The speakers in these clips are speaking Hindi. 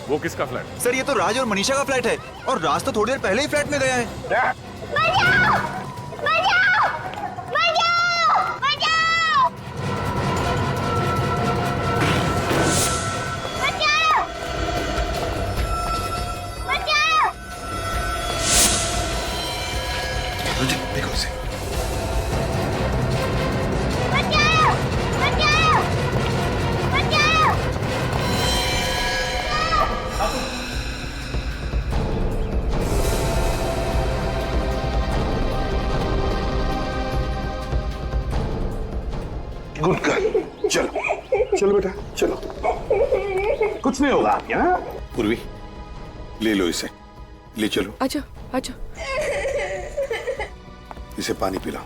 वो किसका फ्लैट? सर ये तो राज और मनीषा का फ्लैट है और राज तो थोड़ी देर पहले ही फ्लैट में गया है। देखो उसे। गुड गर्ल, चलो चलो बेटा चलो, कुछ नहीं होगा आपके। हाँ पूर्वी, ले लो इसे, ले चलो। आजा आजा, इसे पानी पिलाओ।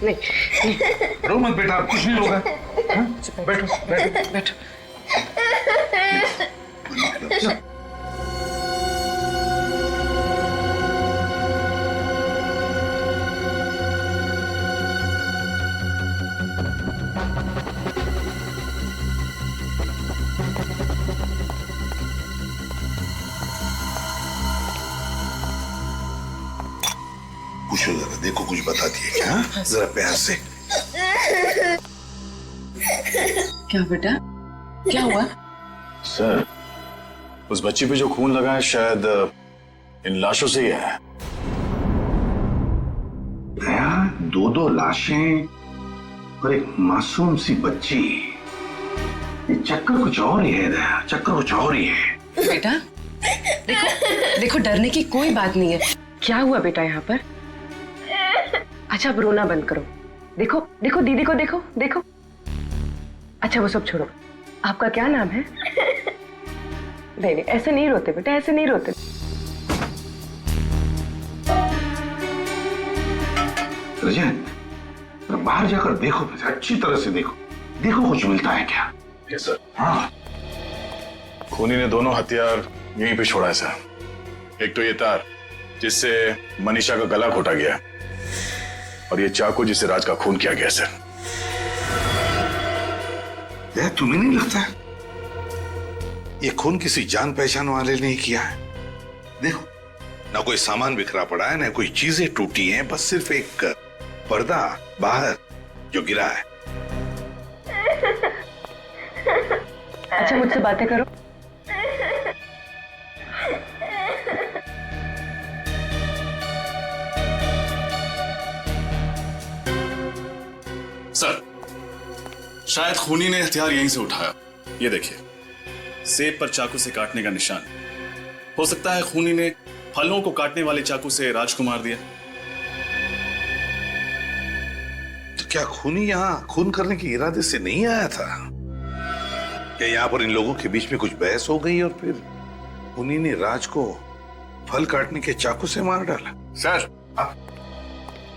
नहीं रो मत बेटा, कुछ नहीं होगा। बैठो बैठो बैठो। पूछो जरा, देखो कुछ बता दिए क्या? जरा प्यार से। क्या बेटा, क्या हुआ? सर, उस बच्ची पे जो खून लगा है शायद इन लाशों से ही है। दो लाशें और एक मासूम सी बच्ची, ये चक्कर कुछ और ही है दया, चक्कर कुछ और ही है। बेटा देखो देखो, डरने की कोई बात नहीं है। क्या हुआ बेटा यहाँ पर? अच्छा अब रोना बंद करो। देखो देखो दीदी को देखो देखो। अच्छा वो सब छोड़ो, आपका क्या नाम है? नहीं नहीं ऐसे नहीं रोते बेटा, ऐसे नहीं रोते। रजन, बाहर जाकर देखो, अच्छी तरह से देखो, देखो कुछ मिलता है क्या? Yes sir. हाँ खूनी ने दोनों हथियार यहीं पे छोड़ा है सर। एक तो ये तार जिससे मनीषा का गला घोटा गया, और ये चाकू जिससे राज का खून किया गया सर। यार तुम्हें नहीं लगता ये खून किसी जान पहचान वाले ने किया है? देखो ना कोई सामान बिखरा पड़ा है, ना कोई चीजें टूटी हैं, बस सिर्फ एक पर्दा बाहर जो गिरा है। अच्छा मुझसे बातें करो। सर, शायद खूनी ने हथियार यहीं से उठाया। ये देखिए, सेब पर चाकू से काटने का निशान। हो सकता है खूनी ने फलों को काटने वाले चाकू से राज को मार दिया। तो क्या खूनी यहाँ खून करने के इरादे से नहीं आया था? क्या यहाँ पर इन लोगों के बीच में कुछ बहस हो गई और फिर खूनी ने राज को फल काटने के चाकू से मार डाला?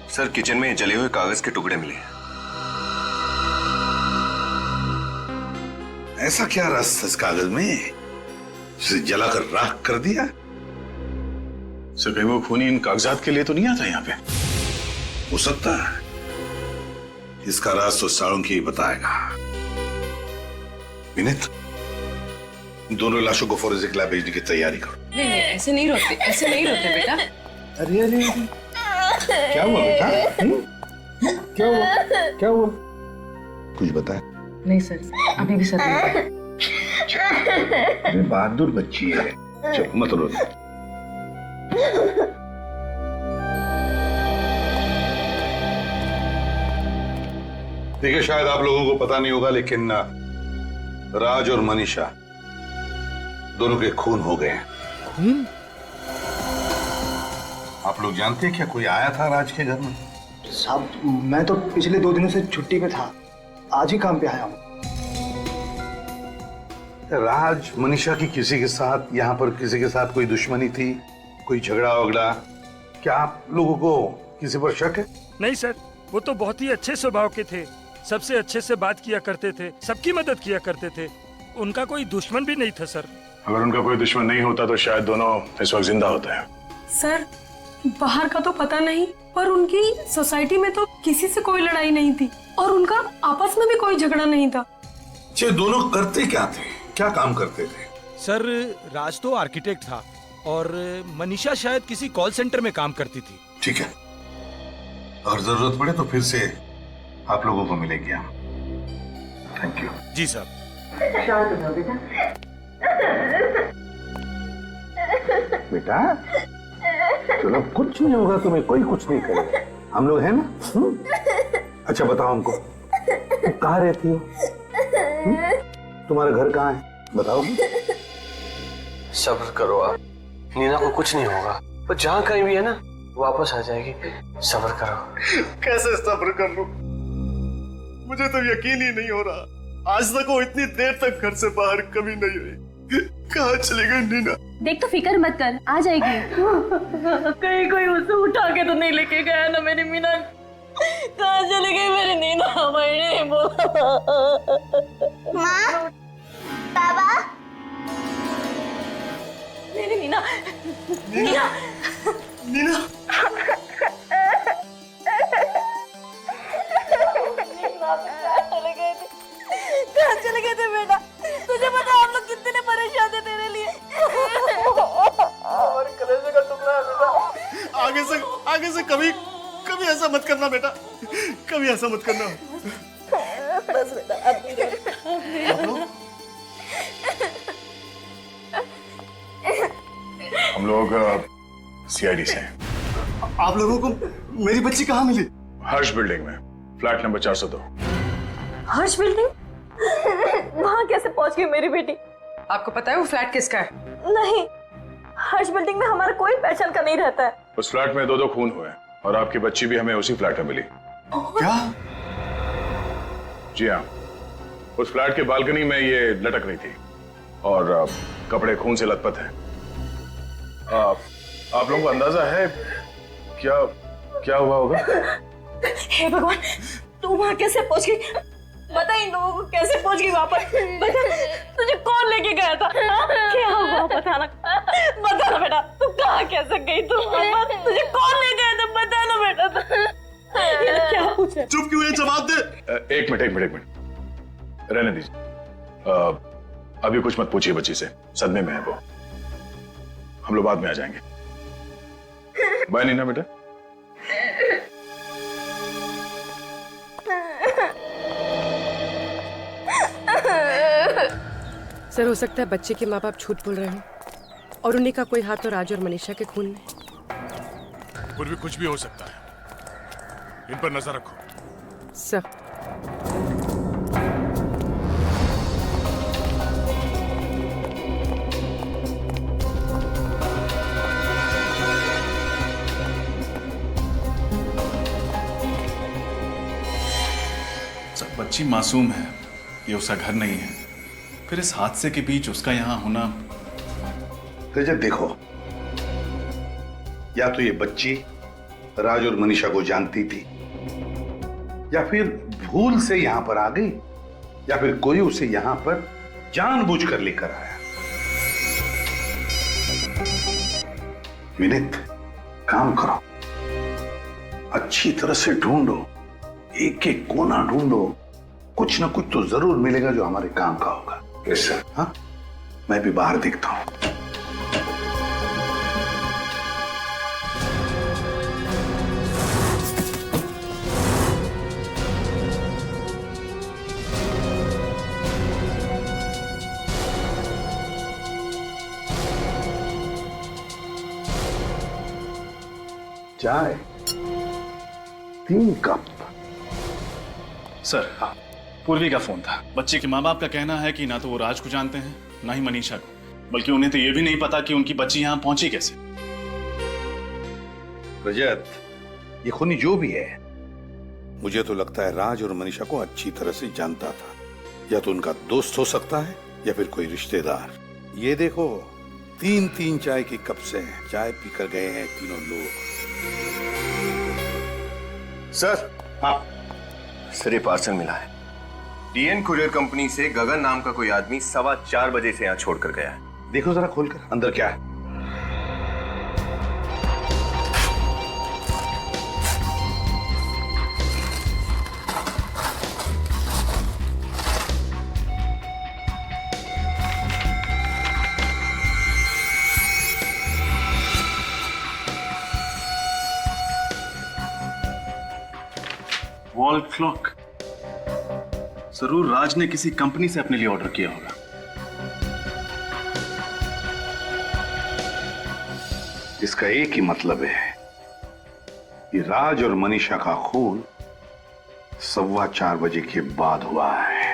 सर किचन में जले हुए कागज के टुकड़े मिले। ऐसा क्या रस था इस कागज में, उसे जलाकर राख कर दिया? सर कहीं वो खूनी इन कागजात के लिए तो नहीं आता यहाँ पे? हो सकता है, इसका राज तो साळुंकी ही बताएगा। विनीत, दोनों लाशों को फोरेंसिक लैब भेजने की तैयारी करो। नहीं नहीं ऐसे नहीं रोते, ऐसे नहीं रोते बेटा। अरे अरे क्या हुआ बेटा? क्या हुआ? क्या हुआ? कुछ बताए? नहीं सर, अभी भी सर नहीं। अरे बहादुर बच्ची है, चलो मत रो। देखिए शायद आप लोगों को पता नहीं होगा, लेकिन राज और मनीषा दोनों के खून हो गए हैं। खून? आप लोग जानते हैं क्या कोई आया था राज के घर में? साहब मैं तो पिछले 2 दिनों से छुट्टी पे था, आज ही काम पे आया हूँ। राज मनीषा की किसी के साथ, यहाँ पर किसी के साथ कोई दुश्मनी थी, कोई झगड़ा वगड़ा? क्या आप लोगों को किसी पर शक है? नहीं सर, वो तो बहुत ही अच्छे स्वभाव के थे, सबसे अच्छे से बात किया करते थे, सबकी मदद किया करते थे। उनका कोई दुश्मन भी नहीं था सर। अगर उनका कोई दुश्मन नहीं होता तो शायद दोनों इस वक्त जिंदा होते हैं। सर बाहर का तो पता नहीं, पर उनकी सोसाइटी में तो किसी से कोई लड़ाई नहीं थी और उनका आपस में भी कोई झगड़ा नहीं था। ये दोनों करते क्या थे, क्या काम करते थे? सर राज तो आर्किटेक्ट था और मनीषा शायद किसी कॉल सेंटर में काम करती थी। ठीक है, अगर जरूरत पड़े तो फिर से आप लोगों को मिलेंगे हम। Thank you. जी साहब। बेटा चलो, कुछ नहीं होगा, तुम्हें कोई कुछ नहीं करेगा, हम लोग हैं ना। अच्छा बताओ हमको, तुम कहाँ रहती हो? तुम्हारा घर कहाँ है, बताओ। सब्र करो आप, नीना को कुछ नहीं होगा, वो जहाँ कहीं भी है ना वापस आ जाएगी, सब्र करो। कैसे सब्र कर लूं? मुझे तो यकीन ही नहीं हो रहा, आज तक वो इतनी देर तक घर से बाहर कभी नहीं रही। कहाँ चली गई नीना? देख तो फिक्र मत कर, आ जाएगी। कहीं कोई उसे उठा के तो नहीं लेके गया ना मेरी मीना? कहाँ चली गई मेरी नीना? मैंने बोला। माँ, बाबा, मेरी नीना, नीना, नीना, कहाँ चले गए थे बेटा? तुझे पता हम लोग कितने परेशान थे तेरे लिए। हमारे कलेजे का टुकड़ा है बेटा। आगे से कभी ऐसा मत करना बेटा, कभी ऐसा मत करना। बस बेटा, अब नहीं रो। हम लोग सीआईडी से हैं। आप लोगों को मेरी बच्ची कहाँ मिली? हर्ष बिल्डिंग में, फ्लैट नंबर 402। हर्ष बिल्डिंग? वहाँ कैसे पहुँच गई मेरी बेटी? आपको पता है वो फ्लैट किसका है? नहीं, हर्ष बिल्डिंग में हमारा कोई पहचान का नहीं रहता है। उस फ्लैट में 2 खून हुए और आपकी बच्ची भी हमें उसी फ्लैट में मिली। क्या? जी हाँ, उस फ्लैट के बालकनी में ये लटक रही थी और कपड़े खून से लथपथ हैं। आप लोगों को अंदाजा है क्या हुआ होगा? हे भगवान, तू वहाँ कैसे पहुँच गई? बता इन लोगों को कैसे पहुँच गई वहाँ पर? बता, तुझे कौन लेके गया था? क्या हुआ बताना, बता ना बेटा, तू कहाँ कैसे गई? तू वहाँ पर तुझे कौन ले गया था? बता ना बेटा। ये क्या पूछे? चुप क्यों है? जवाब दे। एक मिनट रहने दीजिए। अभी कुछ मत पूछिए बच्ची से, सदमे में है वो। हम लोग बाद में आ जाएंगे। बाय नीना बेटा। सर हो सकता है बच्चे के माँ बाप झूठ बोल रहे हो और उन्हीं का कोई हाथ तो राज और मनीषा के खून में। पूर्वी कुछ भी हो सकता है, इन पर नजर रखो। सर बच्ची मासूम है, ये उसका घर नहीं है, फिर इस हादसे के बीच उसका यहां होना। रजत देखो, या तो ये बच्ची राज और मनीषा को जानती थी, या फिर भूल से यहां पर आ गई, या फिर कोई उसे यहां पर जानबूझकर लेकर आया। विनीत, काम करो, अच्छी तरह से ढूंढो, एक एक कोना ढूंढो, कुछ ना कुछ तो जरूर मिलेगा जो हमारे काम का होगा। कैसे? हाँ, मैं भी बाहर देखता हूं। चाय 3 कप। सर, हाँ, पूर्वी का फोन था। बच्चे के माँ बाप का कहना है कि ना तो वो राज को जानते हैं, ना ही मनीषा को, बल्कि उन्हें तो ये भी नहीं पता कि उनकी बच्ची यहाँ पहुंची कैसे। रजत, ये खूनी जो भी है, मुझे तो लगता है राज और मनीषा को अच्छी तरह से जानता था। या तो उनका दोस्त हो सकता है या फिर कोई रिश्तेदार। ये देखो, 3-3 चाय के कप से चाय पीकर गए हैं तीनों लोग। सर, हाँ सर ये पार्सल मिला है। डीएन कुरियर कंपनी से गगन नाम का कोई आदमी 4:15 बजे से यहाँ छोड़कर गया है। देखो जरा खोलकर, अंदर क्या है। Wall clock. जरूर राज ने किसी कंपनी से अपने लिए ऑर्डर किया होगा। इसका एक ही मतलब है कि राज और मनीषा का खून 4:15 बजे के बाद हुआ है।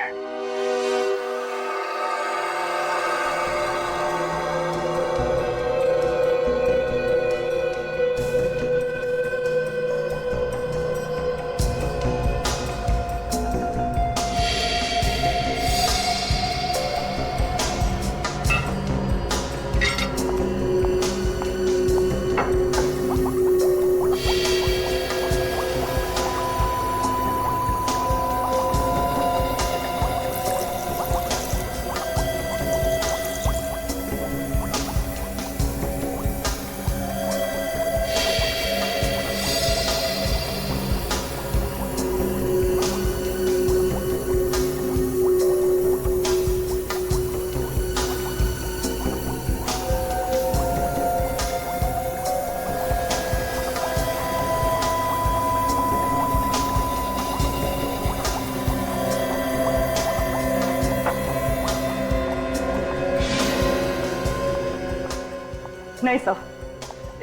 नहीं सर,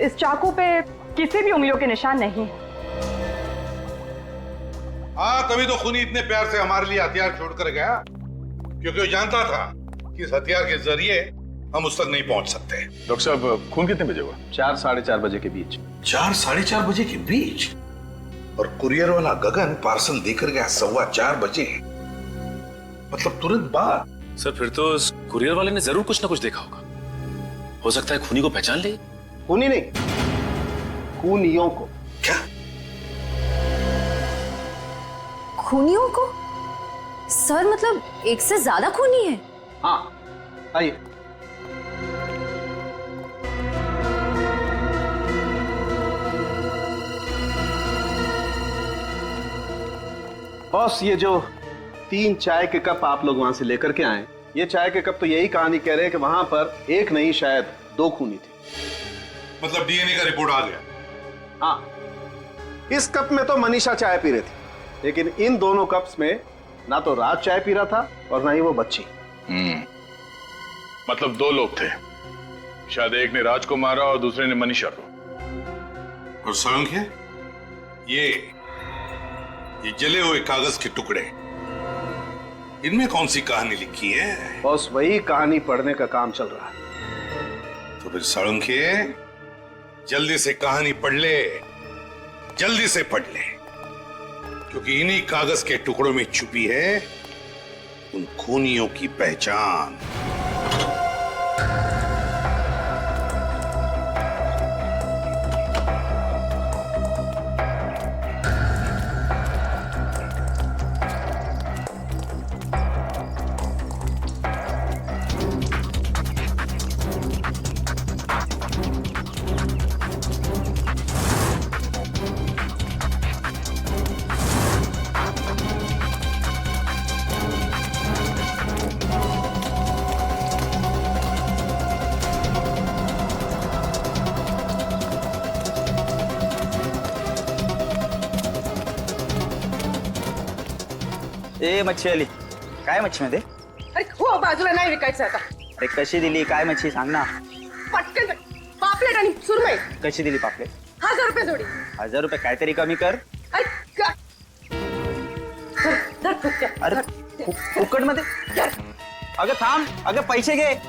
इस चाकू पे किसी भी उंगलियों के निशान नहीं। हाँ, तभी तो खूनी इतने प्यार से हमारे लिए हथियार छोड़कर गया, क्योंकि वो जानता था कि इस हथियार के जरिए हम उस तक नहीं पहुंच सकते। डॉक्टर साहब, खून कितने बजे हुआ? 4 साढ़े 4 बजे के बीच। 4 साढ़े 4 बजे के बीच? और कुरियर वाला गगन पार्सल देकर गया 4:15 बजे, मतलब तुरंत बाद। सर फिर तो उस कुरियर वाले ने जरूर कुछ ना कुछ देखा होगा। हो सकता है खूनी को पहचान ले। खूनी नहीं, खूनियों को। क्या? खूनियों को? सर मतलब एक से ज्यादा खूनी है? हाँ, आइए। बॉस, ये जो 3 चाय के कप आप लोग वहां से लेकर के आए, ये चाय के कप तो यही कहानी कह रहे हैं कि वहां पर एक नहीं शायद 2 खूनी थे। मतलब डीएनए का रिपोर्ट आ गया? हाँ, इस कप में तो मनीषा चाय पी रही थी, लेकिन इन दोनों कप्स में ना तो राज चाय पी रहा था और ना ही वो बच्ची। मतलब 2 लोग थे, शायद एक ने राज को मारा और दूसरे ने मनीषा को। और सड़ंग ये जले हुए कागज के टुकड़े, इनमें कौन सी कहानी लिखी है? बॉस, वही कहानी पढ़ने का काम चल रहा है। तो फिर सड़ंगे जल्दी से कहानी पढ़ ले, जल्दी से पढ़ ले, क्योंकि इन्हीं कागज के टुकड़ों में छुपी है उन खूनियों की पहचान। ए मच्छी आली, काय मच्छी मध्ये? अरे हो, बाजूला नाही विकायचं आता। ते कशी दिली, काय मच्छी सांग ना? पटकन पापलेट आणि सुरमई। कशी दिली पापलेट? 1000 रुपये जोडी। 1000 रुपये काहीतरी कमी कर। अरे फुकट मध्ये? अगं थांब, अगं पैसे घे।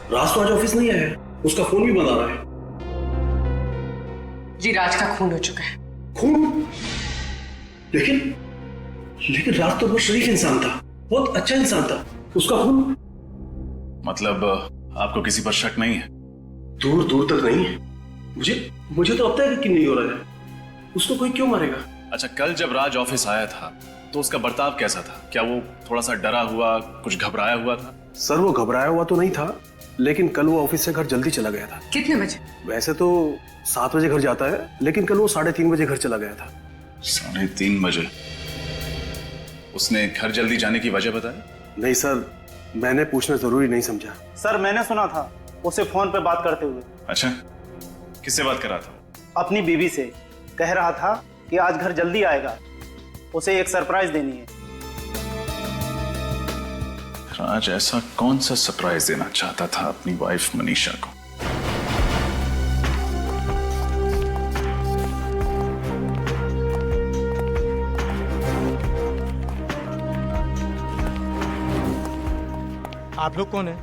राज तो आज ऑफिस नहीं आया है, उसका फोन भी बंद आ रहा है। जी राज का खून हो चुका है। खून? लेकिन राज तो बहुत शरीफ इंसान था, बहुत अच्छा इंसान था, उसका खून? मतलब आपको किसी पर शक नहीं है? दूर दूर तक नहीं है। मुझे तो अब तक यकीन नहीं हो रहा है, उसको कोई क्यों मारेगा? अच्छा, कल जब राज ऑफिस आया था तो उसका बर्ताव कैसा था? क्या वो थोड़ा सा डरा हुआ, कुछ घबराया हुआ था? सर वो घबराया हुआ तो नहीं था, लेकिन कल वो ऑफिस से घर जल्दी चला गया था। कितने बजे? वैसे तो 7 बजे घर जाता है, लेकिन कल वो 3:30 बजे घर चला गया था। 3:30 बजे? उसने घर जल्दी जाने की वजह बताई? नहीं सर, मैंने पूछना जरूरी नहीं समझा। सर मैंने सुना था उसे फोन पे बात करते हुए। अच्छा, किससे बात कर रहा था? अपनी बीवी से। कह रहा था कि आज घर जल्दी आएगा, उसे एक सरप्राइज देनी है। राज ऐसा कौन सा सरप्राइज देना चाहता था अपनी वाइफ मनीषा को? आप लोग कौन है?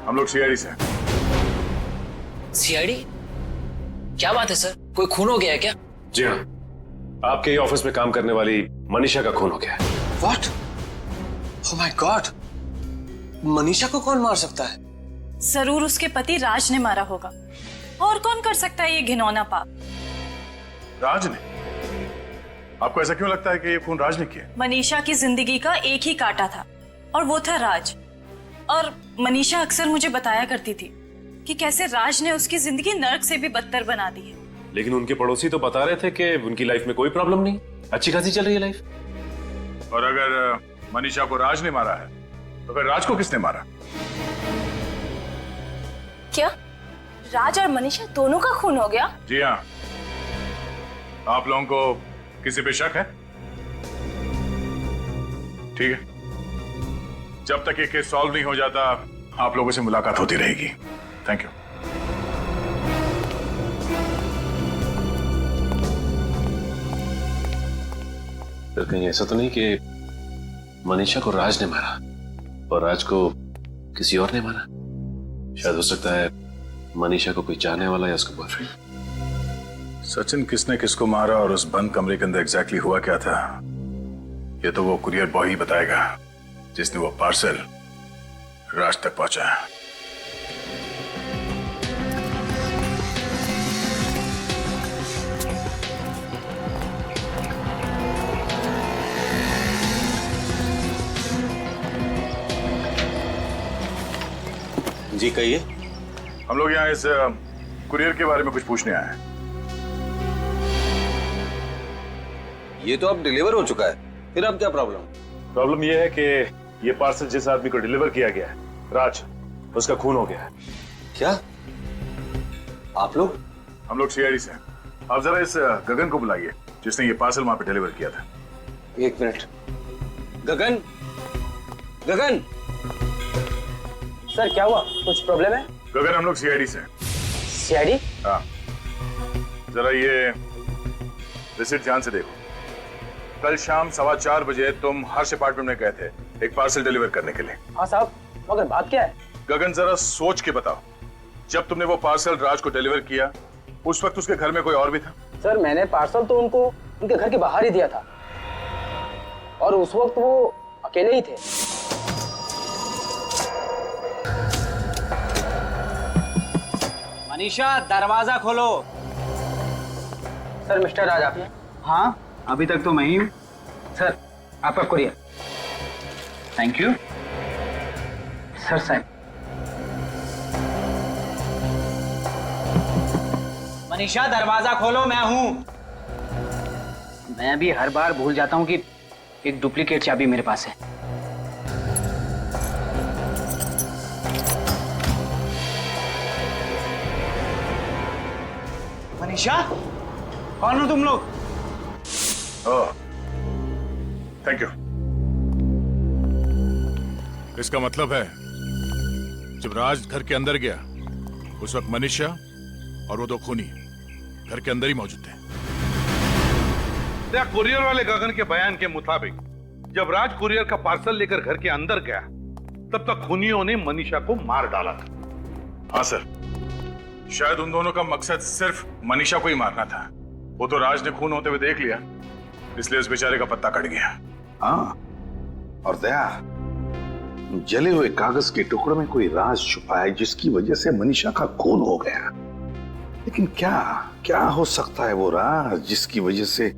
हम लोग सीआईडी से। सीआईडी? क्या बात है सर, कोई खून हो गया है क्या? जी हाँ, आपके ही ऑफिस में काम करने वाली मनीषा का खून हो गया है। What? Oh my God! Manisha को कौन मार सकता है? जरूर उसके पति राज ने मारा होगा। और कौन कर सकता है ये घिनौना पाप? राज ने? आपको ऐसा क्यों लगता है कि ये खून राज ने किया? मनीषा की जिंदगी का एक ही कांटा था और वो था राज। और मनीषा अक्सर मुझे बताया करती थी कि कैसे राज ने उसकी जिंदगी नर्क से भी बदतर बना दी है। लेकिन उनके पड़ोसी तो बता रहे थे कि उनकी लाइफ में कोई प्रॉब्लम नहीं, अच्छी खासी चल रही है लाइफ। और अगर मनीषा को राज ने मारा है तो फिर राज को किसने मारा? क्या राज और मनीषा दोनों का खून हो गया? जी हाँ। आप लोगों को किसी पे शक है? ठीक है, जब तक ये केस सॉल्व नहीं हो जाता आप लोगों से मुलाकात होती रहेगी। Thank you. फिर कहीं ऐसा तो नहीं कि मनीषा को राज ने मारा और राज को किसी और ने मारा? शायद हो सकता है मनीषा को कोई चाहने वाला या उसका बॉयफ्रेंड। सचिन किसने किसको मारा और उस बंद कमरे के अंदर एग्जैक्टली हुआ क्या था, ये तो वो कुरियर बॉय ही बताएगा जिसने वो पार्सल राज तक पहुंचाया। जी कहिए। हम लोग यहाँ इस कुरियर के बारे में कुछ पूछने आए हैं। ये तो अब डिलीवर हो चुका है, फिर अब क्या प्रॉब्लम? प्रॉब्लम ये है कि ये पार्सल जिस आदमी को डिलीवर किया गया है, राज, उसका खून हो गया है। क्या? आप लोग? हम लोग सीआईडी से। आप जरा इस गगन को बुलाइए जिसने ये पार्सल वहां पे डिलीवर किया था। 1 मिनट। गगन, गगन। सर क्या हुआ, कुछ प्रॉब्लम है? गगन, हम लोग सीआईडी से। सीआईडी? हाँ, जरा ये रिसीट ध्यान से देखो। कल शाम 4:15 बजे तुम हर्ष अपार्टमेंट में गए थे एक पार्सल डिलीवर करने के लिए। हाँ साहब, मगर बात क्या है? गगन जरा सोच के बताओ, जब तुमने वो पार्सल राज को डिलीवर किया उस वक्त उसके घर में कोई और भी था? सर मैंने पार्सल तो उनको उनके घर के बाहर ही दिया था और उस वक्त वो अकेले ही थे। मनीषा, दरवाजा खोलो। सर मिस्टर राज आप? हाँ अभी तक तो मैं ही हूँ। सर आपका कुरियर। Thank you sir. साहब मनीषा, दरवाजा खोलो, मैं हूं। मैं भी हर बार भूल जाता हूँ कि एक डुप्लीकेट चाबी मेरे पास है। मनीषा, कौन हो तुम लोग? Thank you. इसका मतलब है जब राज घर के अंदर गया उस वक्त मनीषा और वो 2 खूनी घर के अंदर ही मौजूद थे। कुरियर वाले गगन के बयान के मुताबिक जब राज कुरियर का पार्सल लेकर घर के अंदर गया तब तक खूनियों ने मनीषा को मार डाला था। हाँ सर, शायद उन दोनों का मकसद सिर्फ मनीषा को ही मारना था। वो तो राज ने खून होते हुए देख लिया, इसलिए उस बेचारे का पत्ता कट गया। हाँ, और दया, जले हुए कागज के टुकड़े में कोई राज छुपा है जिसकी वजह से मनीषा का खून हो गया। लेकिन क्या क्या हो सकता है वो राज जिसकी वजह से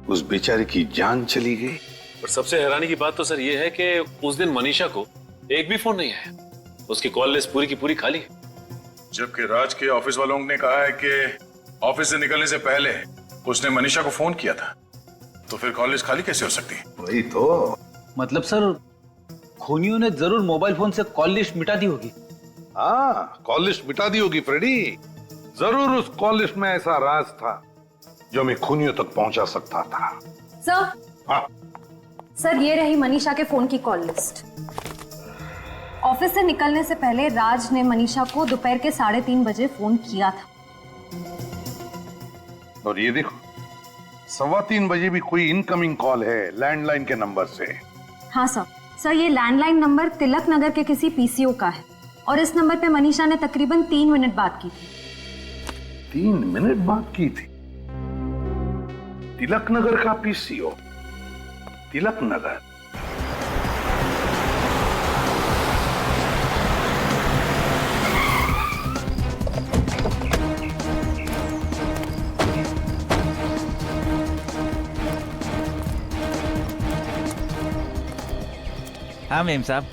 उस बेचारे की जान चली गई? और सबसे हैरानी की बात तो सर ये है कि उस दिन मनीषा को एक भी फोन नहीं आया। उसकी कॉल लिस्ट पूरी की पूरी खाली है। जबकि राज के ऑफिस वालों ने कहा है कि ऑफिस से निकलने से पहले उसने मनीषा को फोन किया था, तो फिर कॉल लिस्ट खाली कैसे हो सकती है? वही तो। मतलब सर खूनियों ने जरूर मोबाइल फोन से कॉल लिस्ट मिटा दी होगी। हाँ, कॉल लिस्ट मिटा दी होगी फ्रेडी। जरूर उस कॉल लिस्ट में ऐसा राज था जो हमें खूनियों तक पहुंचा सकता था। सर। हाँ सर, ये रही मनीषा के फोन की कॉल लिस्ट। ऑफिस से निकलने से पहले राज ने मनीषा को दोपहर के 3:30 बजे फोन किया था। और ये देखो, 3:15 बजे भी कोई इनकमिंग कॉल है लैंडलाइन के नंबर से। हाँ सर, ये लैंडलाइन नंबर तिलक नगर के किसी पीसीओ का है और इस नंबर पे मनीषा ने तकरीबन 3 मिनट बात की थी। 3 मिनट बात की थी? तिलक नगर का पीसीओ? तिलक नगर? हाँ मेम साहब,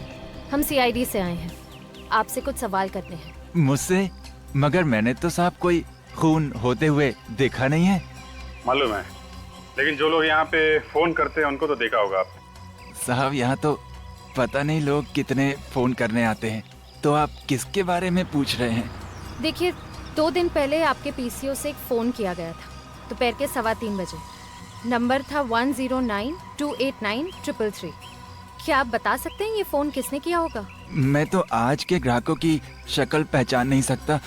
हम सीआईडी से आए हैं, आपसे कुछ सवाल करने हैं। मुझसे? मगर मैंने तो साहब कोई खून होते हुए देखा नहीं है। मालूम है, लेकिन जो लोग यहाँ पे फोन करते हैं उनको तो देखा होगा आपने। साहब यहाँ तो पता नहीं लोग कितने फोन करने आते हैं, तो आप किसके बारे में पूछ रहे हैं? देखिए, 2 दिन पहले आपके पीसीओ से एक फोन किया गया था, दोपहर के 3:15 बजे। नंबर था 10928933। क्या आप बता सकते हैं ये फोन किसने किया होगा? मैं तो आज के ग्राहकों की शक्ल पहचान नहीं सकता,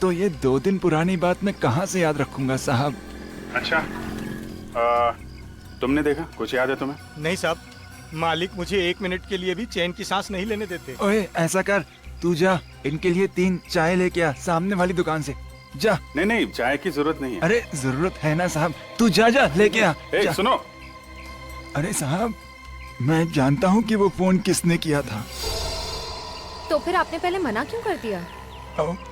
तो ये 2 दिन पुरानी बात मैं कहाँ से याद रखूंगा साहब। अच्छा, तुमने देखा? कुछ याद है तुम्हें? नहीं साहब, मालिक मुझे 1 मिनट के लिए भी चैन की सांस नहीं लेने देते। ओए ऐसा कर, तू जा इनके लिए 3 चाय लेके आ सामने वाली दुकान से। जा। नहीं, चाय की जरूरत नहीं है। अरे जरूरत है ना साहब, तू जा लेके आ। सुनो। अरे साहब, मैं जानता हूँ कि वो फोन किसने किया था। तो फिर आपने पहले मना क्यों कर दिया?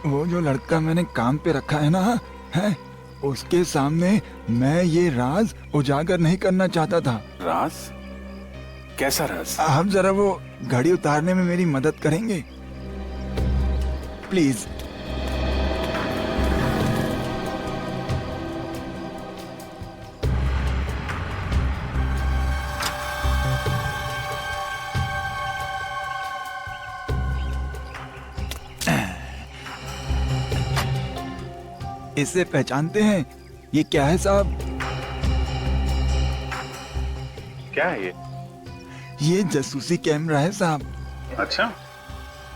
वो जो लड़का मैंने काम पे रखा है ना, है उसके सामने मैं ये राज उजागर नहीं करना चाहता था। राज? कैसा राज? आप जरा वो घड़ी उतारने में मेरी मदद करेंगे प्लीज? इसे पहचानते हैं? ये क्या है साहब? क्या है ये? ये जासूसी कैमरा है साहब। अच्छा,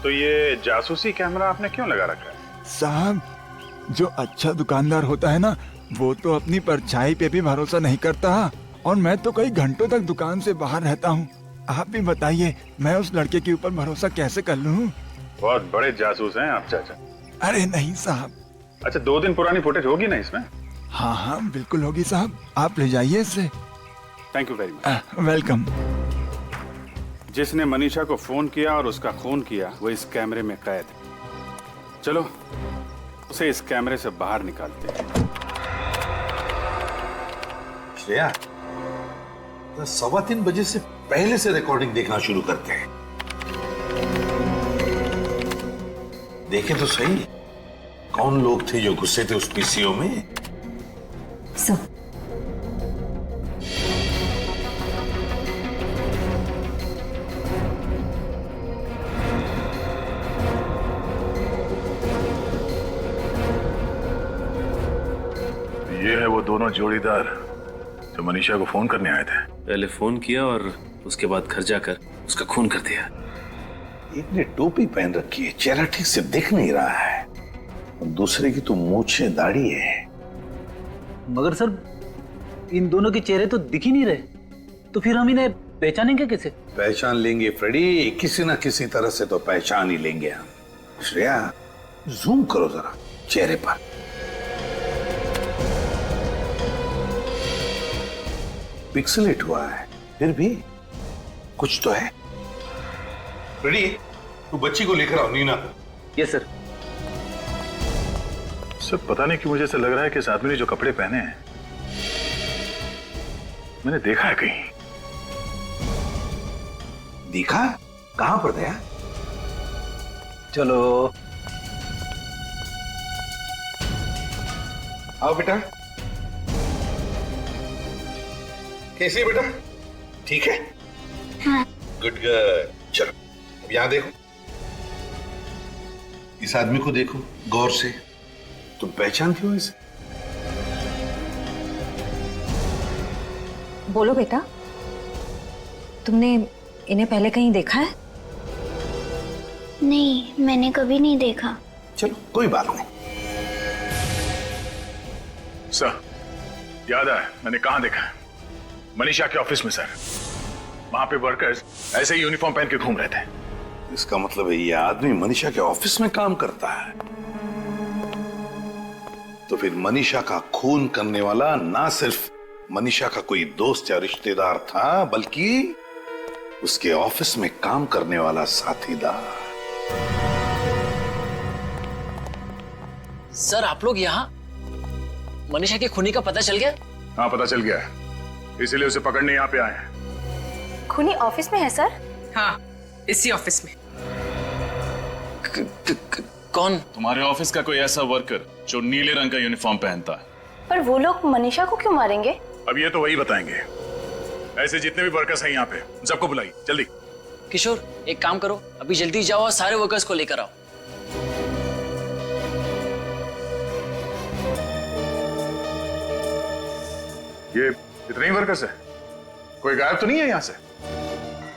तो ये जासूसी कैमरा आपने क्यों लगा रखा है? साहब, जो अच्छा दुकानदार होता है ना, वो तो अपनी परछाई पे भी भरोसा नहीं करता, और मैं तो कई घंटों तक दुकान से बाहर रहता हूँ। आप भी बताइए, मैं उस लड़के के ऊपर भरोसा कैसे कर लूँ? बहुत बड़े जासूस हैं आप चाचा। अरे नहीं साहब। अच्छा, 2 दिन पुरानी फुटेज होगी ना इसमें? हाँ बिल्कुल होगी साहब, आप ले जाइए इसे। Thank you very much. Welcome. जिसने मनीषा को फोन किया और उसका खून किया, वो इस कैमरे में कैद है। चलो उसे इस कैमरे से बाहर निकालते हैं। श्रेया, 3:15 बजे से पहले से रिकॉर्डिंग देखना शुरू करते हैं। देखें तो सही, कौन लोग थे जो घुसे थे उस पीसीओ में? सर, ये है वो दोनों जोड़ीदार जो मनीषा को फोन करने आए थे। पहले फोन किया और उसके बाद घर जाकर उसका खून कर दिया। एक ने टोपी पहन रखी है, चेहरा ठीक से दिख नहीं रहा है, और दूसरे की तो मूंछें दाढ़ी है। मगर सर, इन दोनों के चेहरे तो दिख ही नहीं रहे, तो फिर हम इन्हें पहचानेंगे कैसे? पहचान लेंगे फ्रेडी, किसी ना किसी तरह से तो पहचान ही लेंगे हम। श्रेया, जूम करो जरा चेहरे पर। पिक्सलेट हुआ है, फिर भी कुछ तो है। रेडी? तू बच्ची को लेकर आओ, नीना को। Yes sir. सर पता नहीं क्यों मुझे ऐसा लग रहा है कि इस आदमी ने जो कपड़े पहने हैं मैंने देखा है कहीं। देखा? कहां पर गया? चलो आओ बेटा। कैसी है बेटा? ठीक है? हाँ। Good girl. चलो अब यहां देखो, इस आदमी को देखो गौर से। तुम पहचानती हो इसे? बोलो बेटा, तुमने इन्हें पहले कहीं देखा है? नहीं, मैंने कभी नहीं देखा। चलो कोई बात नहीं। सर याद है मैंने कहां देखा है? मनीषा के ऑफिस में सर। वहां पे वर्कर्स ऐसे ही यूनिफॉर्म पहन के घूम रहे थे। इसका मतलब है ये आदमी मनीषा के ऑफिस में काम करता है। तो फिर मनीषा का खून करने वाला ना सिर्फ मनीषा का कोई दोस्त या रिश्तेदार था, बल्कि उसके ऑफिस में काम करने वाला साथीदार। सर आप लोग यहाँ? मनीषा के खूनी का पता चल गया? हाँ पता चल गया है, इसीलिए उसे पकड़ने यहाँ पे आए हैं। खूनी ऑफिस में है सर? हाँ इसी ऑफिस में। कौन? तुम्हारे ऑफिस का कोई ऐसा वर्कर जो नीले रंग का यूनिफॉर्म पहनता है। पर वो लोग मनीषा को क्यों मारेंगे? अब ये तो वही बताएंगे। ऐसे जितने भी वर्कर्स हैं यहाँ पे सबको बुलाइए जल्दी। किशोर एक काम करो, अभी जल्दी जाओ और सारे वर्कर्स को लेकर आओ। ये इतने ही वर्कर्स है? कोई गायब तो नहीं है यहाँ से?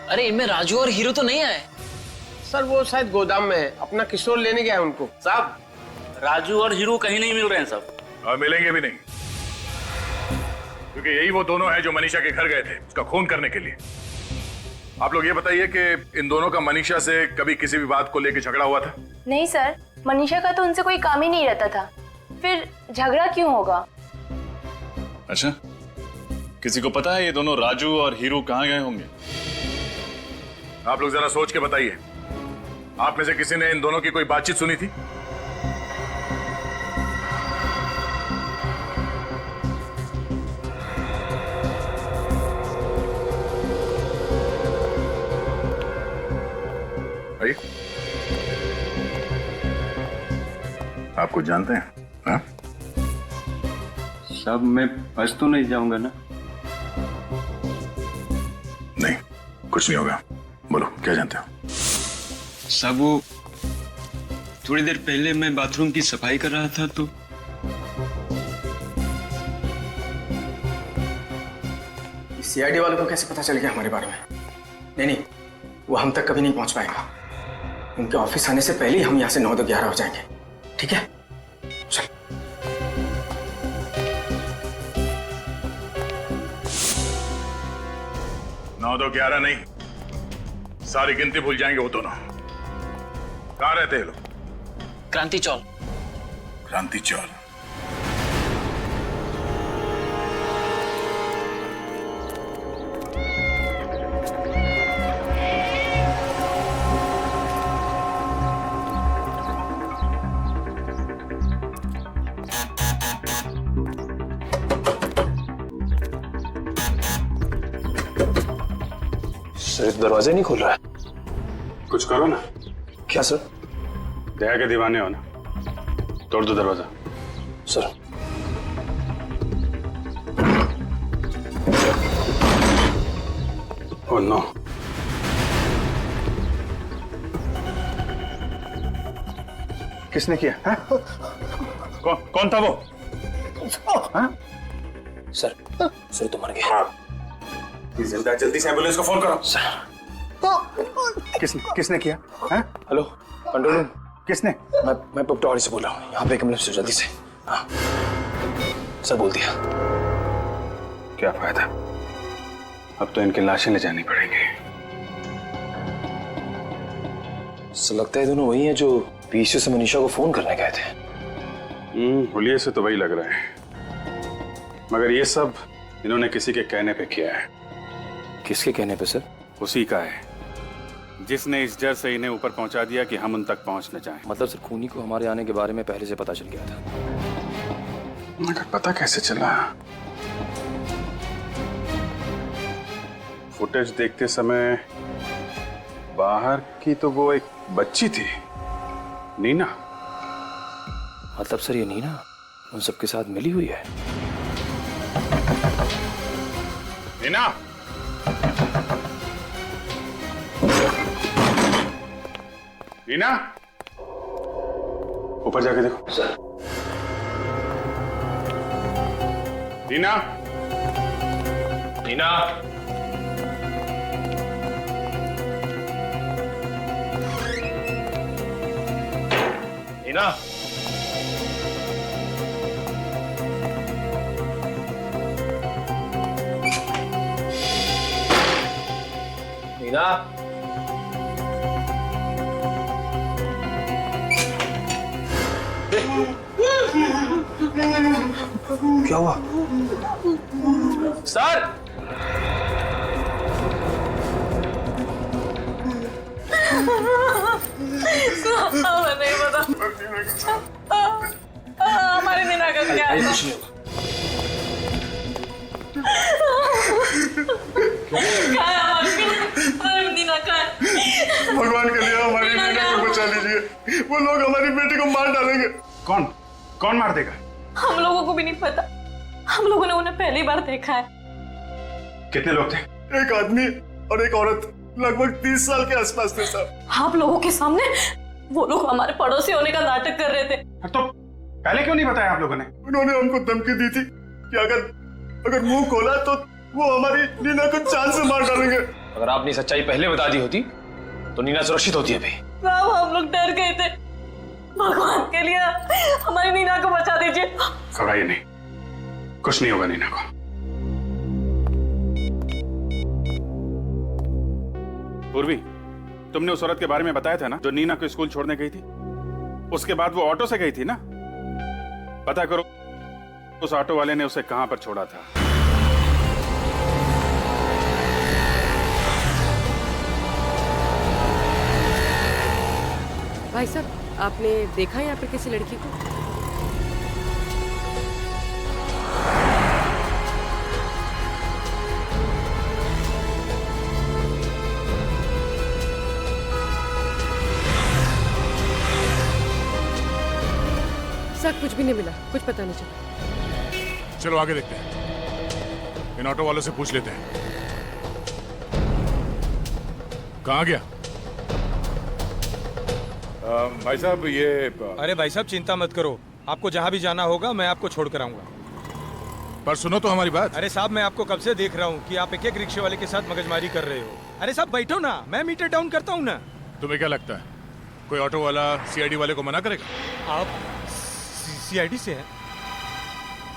अरे इनमें राजू और हीरो तो नहीं आए? सर वो शायद गोदाम में है, अपना किशोर लेने गया है उनको। साहब राजू और हीरो कहीं नहीं मिल रहे हैं साहब। और मिलेंगे भी नहीं, क्योंकि यही वो दोनों हैं जो मनीषा के घर गए थे उसका खून करने के लिए। आप लोग ये बताइए कि इन दोनों का मनीषा से कभी किसी भी बात को लेकर झगड़ा हुआ था? नहीं सर, मनीषा का तो उनसे कोई काम ही नहीं रहता था, फिर झगड़ा क्यों होगा? अच्छा, किसी को पता है ये दोनों राजू और हीरो कहाँ गए होंगे? आप लोग जरा सोच के बताइए, आप में से किसी ने इन दोनों की कोई बातचीत सुनी थी? भाई आप कुछ जानते हैं? हाँ? सब मैं फंस तो नहीं जाऊंगा ना? नहीं कुछ नहीं होगा। बोलो क्या जानते हो? साहब वो थोड़ी देर पहले मैं बाथरूम की सफाई कर रहा था तो सीआईडी वालों को कैसे पता चल गया हमारे बारे में? नहीं, वो हम तक कभी नहीं पहुंच पाएगा। उनके ऑफिस आने से पहले ही हम यहाँ से 9-11 हो जाएंगे। ठीक है चल। 9-11 नहीं, सारी गिनती भूल जाएंगे वो दोनों। कहाँ रहते हैं लोग? क्रांति चौल। क्रांति चौल। सर दरवाजा नहीं खुल रहा है। कुछ करो ना। क्या सर? दया के दीवाने हो ना, तोड़ दो दरवाजा। Sir oh no. किसने किया? कौन था वो? सर तो मर गया। जल्दी से एम्बुलेंस को फोन करो। किसने किया? Hello control room. किसने? मैं पटवारी से बोल रहा हूँ, यहाँ पे एक एम्बुलेंस जल्दी से। हाँ सर बोल दिया। क्या फायदा, अब तो इनकी लाशें ले जानी पड़ेंगी। सर लगता है दोनों वही हैं जो पीसीओ से मनीषा को फोन करने गए थे। हुलिये से तो वही लग रहा है, मगर ये सब इन्होंने किसी के कहने पे किया है। किसके कहने पे सर? उसी का है जिसने इस डर से इन्हें ऊपर पहुंचा दिया कि हम उन तक पहुंच न जाएं। मतलब सर खूनी को हमारे आने के बारे में पहले से पता चल गया था। मगर पता कैसे चला? फुटेज देखते समय बाहर की तो वो एक बच्ची थी, नीना। मतलब सर ये नीना उन सबके साथ मिली हुई है? नीना, नीना, ऊपर जाके देखो। सर। नीना, नीना, नीना, नीना, क्या हुआ? सर! हमें नहीं पता। हमारी नीना का क्या है? कुछ नहीं होगा। हमारी नीना का है। भगवान के लिए हमारी नीना को बचा लीजिए, वो लोग हमारी बेटी को मार डालेंगे। कौन कौन मार देगा? हम लोगों को भी नहीं पता, हम लोगों ने उन्हें पहली बार देखा है। कितने लोग थे? एक आदमी और एक औरत, लगभग 30 साल के आसपास थे साहब। आप लोगों के सामने वो लोग हमारे पड़ोसी होने का नाटक कर रहे थे। तो पहले क्यों नहीं बताया आप लोगों ने? उन्होंने हमको धमकी दी थी कि अगर मुंह खोला तो वो हमारी नीना को जान से मार डालेंगे। अगर आपने सच्चाई पहले बता दी होती तो नीना सुरक्षित होती है। साहब हम लोग डर गए थे, भगवान के लिए हमारी नीना को बचा दीजिए। घबराइए नहीं, कुछ नहीं होगा नीना को। पूर्वी, तुमने उस औरत के बारे में बताया था ना, जो नीना को स्कूल छोड़ने गई थी? उसके बाद वो ऑटो से गई थी ना? पता करो उस ऑटो वाले ने उसे कहां पर छोड़ा था। भाई साहब, आपने देखा यहाँ पे किसी लड़की को? सर कुछ भी नहीं मिला, कुछ पता नहीं चला। चलो आगे देखते हैं, इन ऑटो वालों से पूछ लेते हैं। कहां गया? भाई साहब ये अरे भाई साहब चिंता मत करो, आपको जहाँ भी जाना होगा मैं आपको छोड़ कर आऊंगा। पर सुनो तो हमारी बात। अरे साहब मैं आपको कब से देख रहा हूँ कि आप एक एक रिक्शे वाले के साथ मगजमारी कर रहे हो। अरे साहब बैठो ना, मैं मीटर डाउन करता हूँ ना। तुम्हें क्या लगता है कोई ऑटो वाला सीआईडी वाले को मना करेगा? आप सीआईडी से हैं?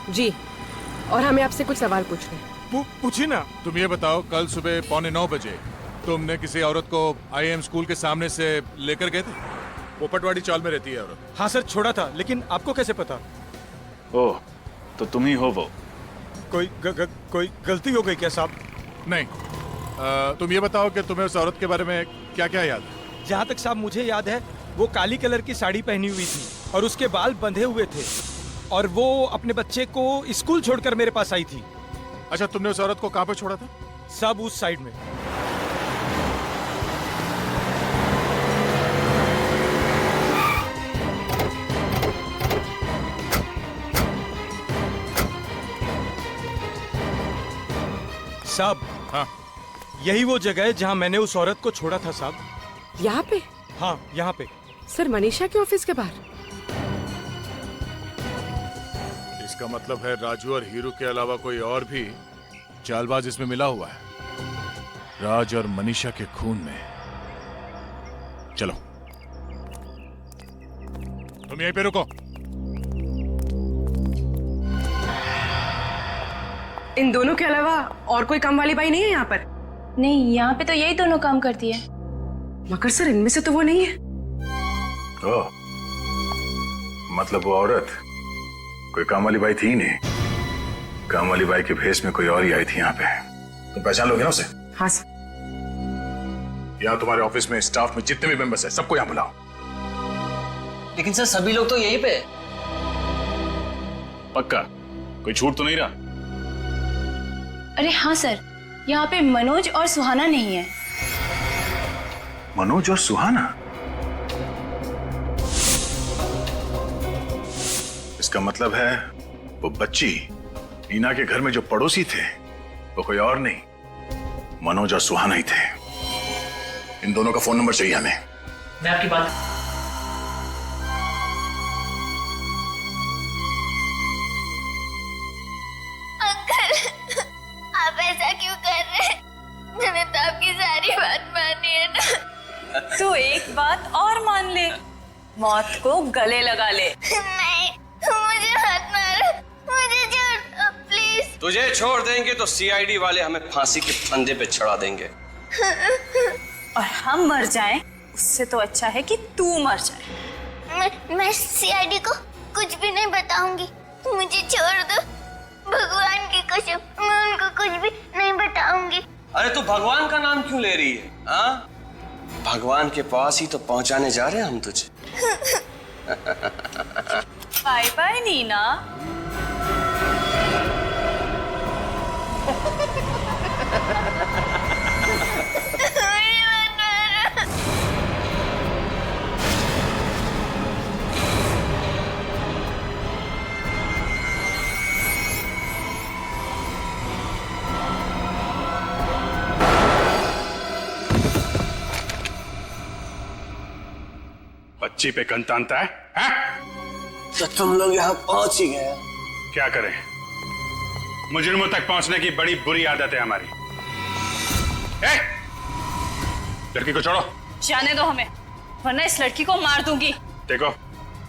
जी, और हमें आपसे कुछ सवाल पूछने हैं। पूछिए ना। तुम ये बताओ, कल सुबह 8:45 बजे तुमने किसी औरत को IIM स्कूल के सामने से लेकर गए थे? वो पटवाड़ी चाल में रहती है औरत। हाँ सर, छोड़ा था, लेकिन आपको कैसे पता? ओह, तो तुम ही हो वो। कोई गलती हो गई क्या साहब? नहीं, तुम ये बताओ कि तुम्हें उस औरत के बारे में क्या क्या याद है? जहाँ तक साहब मुझे याद है, वो काली कलर की साड़ी पहनी हुई थी और उसके बाल बंधे हुए थे, और वो अपने बच्चे को स्कूल छोड़कर मेरे पास आई थी। अच्छा, तुमने उस औरत को कहाँ पर छोड़ा था? सब उस साइड में। साहब, हाँ, यही वो जगह है जहाँ मैंने उस औरत को छोड़ा था साहब। यहाँ पे? हाँ, यहाँ पे। सर मनीषा के ऑफिस के बाहर? इसका मतलब है राजू और हीरू के अलावा कोई और भी चालबाज इसमें मिला हुआ है, राज और मनीषा के खून में। चलो तुम यहीं पे रुको। इन दोनों के अलावा और कोई काम वाली बाई नहीं है यहाँ पर? नहीं, यहाँ पे तो यही दोनों काम करती है। मगर सर इनमें से तो वो नहीं है। ओह, मतलब वो औरत कोई काम वाली बाई थी ही नहीं, काम वाली बाई के भेष में कोई और ही आई थी यहाँ पे। तुम पहचान लोगे ना उसे? हाँ सर। यहाँ तुम्हारे ऑफिस में स्टाफ में जितने भी मेंबर्स हैं सबको यहाँ बुलाओ। लेकिन सर सभी लोग तो यहीं पे। पक्का कोई छूट तो नहीं रहा? अरे हाँ सर, यहाँ पे मनोज और सुहाना नहीं है। मनोज और सुहाना? इसका मतलब है वो बच्ची नीना के घर में जो पड़ोसी थे वो कोई और नहीं, मनोज और सुहाना ही थे। इन दोनों का फोन नंबर चाहिए हमें। मैं आपकी बात अंकल, आप ऐसा क्यों कर रहे हैं? मैंने तो आपकी सारी बात मानी है ना। तो एक बात और मान ले, मौत को गले लगा ले। नहीं, मुझे मत मारो, मुझे छोड़ दो प्लीज। तुझे छोड़ देंगे तो सीआईडी वाले हमें फांसी के फंदे पे चढ़ा देंगे। और हम मर जाएं, उससे तो अच्छा है कि तू मर जाए। मैं सीआईडी को कुछ भी नहीं बताऊंगी, मुझे छोड़ दो। भगवान की कसम, मैं उनको कुछ भी नहीं बताऊंगी। अरे तू भगवान का नाम क्यों ले रही है? हाँ, भगवान के पास ही तो पहुंचाने जा रहे हैं हम तुझे। Bye bye Neena. बच्ची पे गन तानता है? तो तुम लोग यहाँ पहुंच ही गए। क्या करें, मुजरिमों तक पहुंचने की बड़ी बुरी आदत है हमारी। लड़की को छोड़ो। जाने दो हमें, वरना इस लड़की को मार दूंगी। देखो,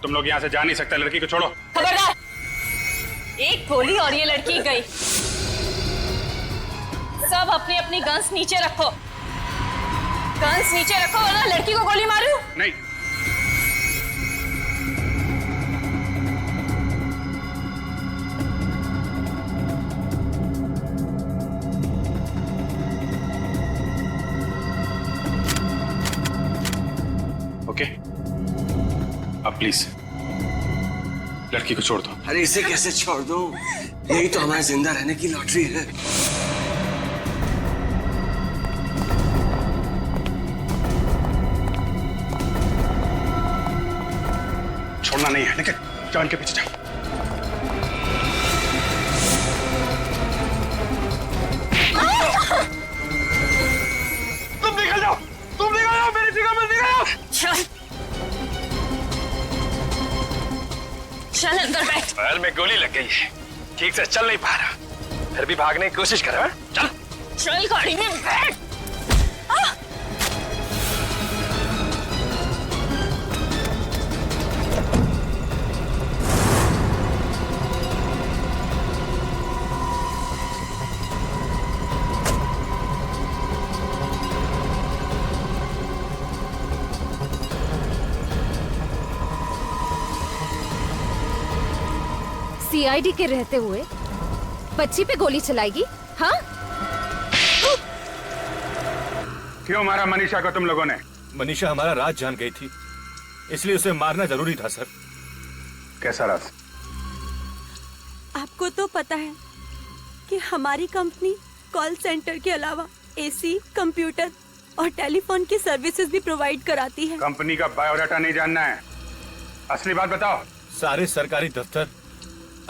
तुम लोग यहाँ से जा नहीं सकते, लड़की को छोड़ो। खबरदार, एक गोली और ये लड़की गई। सब अपनी अपनी गन्स नीचे रखो, गन्स नीचे रखो, वरना लड़की को गोली मारू। नहीं। ओके, अब प्लीज लड़की को छोड़ दो। अरे इसे कैसे छोड़ दूं? यही तो हमारे जिंदा रहने की लॉटरी है। छोड़ना नहीं है, लेकिन जान के पीछे जाओ। तुम निकल जाओ, तुम निकल जाओ, मेरी जगह में निकल जाओ। चल अंदर बैठ। पैर में गोली लग गई है, ठीक से चल नहीं पा रहा, फिर भी भागने की कोशिश कर रहा है। चल चल गाड़ी में बैठ। सीआईडी के रहते हुए बच्ची पे गोली चलाएगी? हाँ? क्यों मारा मनीषा को तुम लोगों ने? मनीषा हमारा राज जान गई थी, इसलिए उसे मारना जरूरी था सर। कैसा राज? आपको तो पता है कि हमारी कंपनी कॉल सेंटर के अलावा एसी, कंप्यूटर और टेलीफोन की सर्विसेज भी प्रोवाइड कराती है। कंपनी का बायोडाटा नहीं जानना है, असली बात बताओ। सारे सरकारी दफ्तर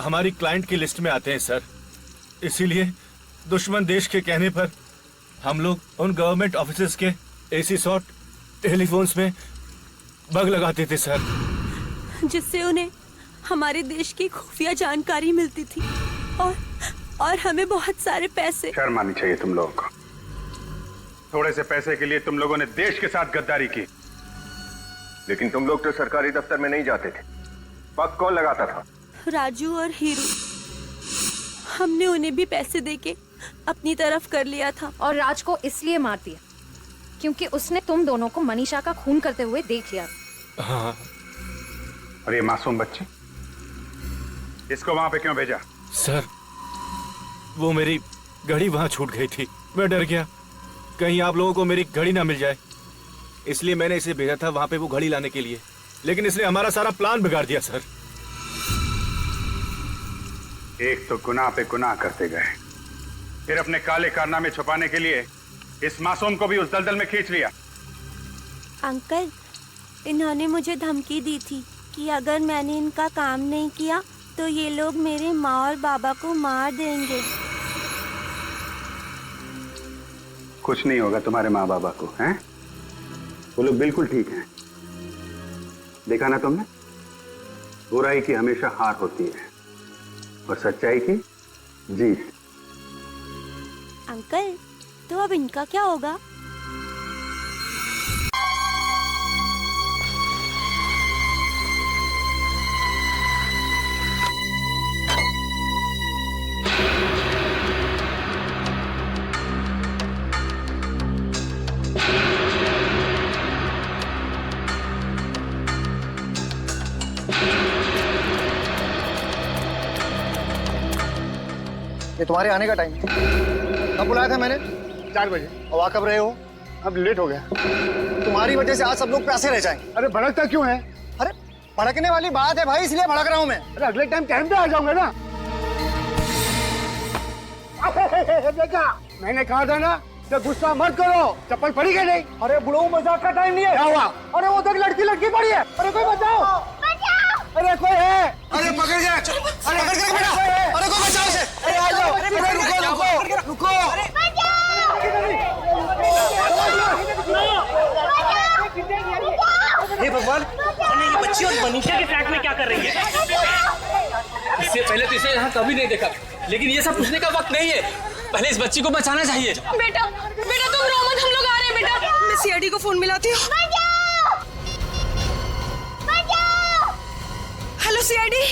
हमारी क्लाइंट की लिस्ट में आते हैं सर, इसीलिए दुश्मन देश के कहने पर हम लोग उन गवर्नमेंट ऑफिसेज के एसी सॉट टेलीफोन्स में बग लगाते थे सर, जिससे उन्हें हमारे देश की खुफिया जानकारी मिलती थी और हमें बहुत सारे पैसे। शर्म आनी चाहिए तुम लोगों को। थोड़े से पैसे के लिए तुम लोगों ने देश के साथ गद्दारी की। लेकिन तुम लोग तो सरकारी दफ्तर में नहीं जाते थे, पग कौन लगाता था? राजू और हीरू, हमने उन्हें भी पैसे देके अपनी तरफ कर लिया था। और राज को इसलिए मार दिया क्योंकि उसने तुम दोनों को मनीषा का खून करते हुए देख लिया। हाँ, और ये मासूम बच्ची, इसको वहां पे क्यों भेजा? सर, वो मेरी घड़ी वहां छूट गई थी। मैं डर गया कहीं आप लोगों को मेरी घड़ी ना मिल जाए, इसलिए मैंने इसे भेजा था वहां पे वो घड़ी लाने के लिए, लेकिन इसने हमारा सारा प्लान बिगाड़ दिया सर। एक तो गुनाह पे गुनाह करते गए, फिर अपने काले कारनामे छुपाने के लिए इस मासूम को भी उस दलदल में खींच लिया। अंकल, इन्होंने मुझे धमकी दी थी कि अगर मैंने इनका काम नहीं किया तो ये लोग मेरे माँ और बाबा को मार देंगे। कुछ नहीं होगा तुम्हारे माँ बाबा को, हैं? वो लोग बिल्कुल ठीक हैं। देखा ना तुमने, बुराई की हमेशा हार होती है और सच्चाई की जीत। अंकल, तो अब इनका क्या होगा? ये तुम्हारे आने का टाइम कब बुलाया था मैंने? 4 बजे। और आ कब रहे हो? अब लेट हो गया। तुम्हारी वजह से आज सब लोग प्यासे रह जाएंगे। अरे भड़कता क्यों है? अरे भड़कने वाली बात है भाई, इसलिए भड़क रहा हूँ मैं। अरे अगले टाइम पे आ जाऊंगा ना। देखा, मैंने कहा था ना कि गुस्सा मत करो। चप्पल पड़ी क्या नहीं? अरे बुढ़ऊ, मजाक का टाइम नहीं है। क्या हुआ? अरे वो तक लड़की पड़ी है। अरे कोई बचाओ, अरे कोई है। अरे पकड़ गया। अरे पकड़ के बेटा। अरे कोई बचाओ उसे। अरे आ जाओ। अरे रुको। हे भगवान, ये बच्ची और मनीषा के फ्लैट में क्या कर रही है? इससे पहले तो इसे यहाँ कभी नहीं देखा, लेकिन ये सब पूछने का वक्त नहीं है। पहले इस बच्ची को बचाना चाहिए। बेटा तुम रो मत, हम लोग आ रहे हैं बेटा। मैं सीआईडी को फोन मिलाती हूँ। Hello CID.